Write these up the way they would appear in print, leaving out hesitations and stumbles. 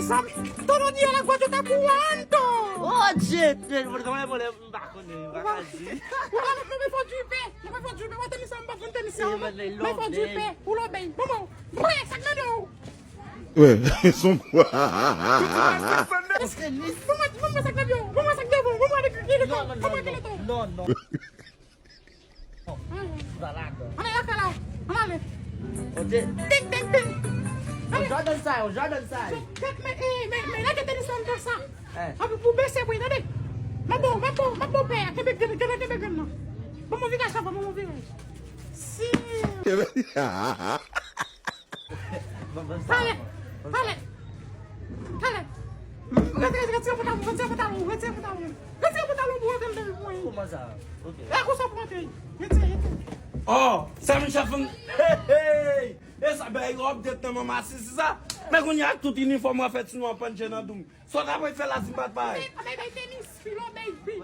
Sabe? Todo dia ela gosta de estar voando. Oye, porque me pone bajo ni bajo. Não vai fazer de pé. Não vai fazer de pé. Vai ter lição, vai ter lição. Mas ele Vai fazer de pé. Pulou bem. Vamos. Vai, sacanagem. Ouais, ils sont quoi? Vamos sacar de avião. Vamos sacar de avião. Vamos ali que ele tá. Vamos aqui ele tá. No, no. Barato. Olha lá, cara. Olha ali. Oye, Tem. o Jordan sai. Mais là que tem lição de ça. É. Abi pour baisser oui, regardez. Mas bom pé. Que bem não. Vamos virar essa, vamos virar. Sim. Vamos Fale. Retirez botar Como ça? Ok. É com só ponte aí. Retirez. Oh, ça me chauffe. Hey! Et ça, ben, il y a peut-être un moment, c'est ça. Mais on y a tout uniforme en fait, sinon on peut pas doum. So, d'abord, il fait la zimbat pareil. Mais tennis, filo, baby.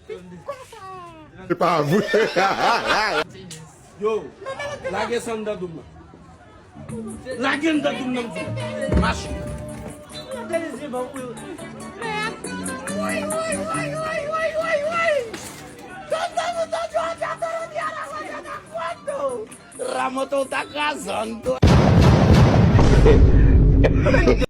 Comme ça. C'est pas vous. Yo, la gueule sans de doum. La gueule de doum, non. Machine. Oi. Todo dia na roda da quando? Ramoto tá casando.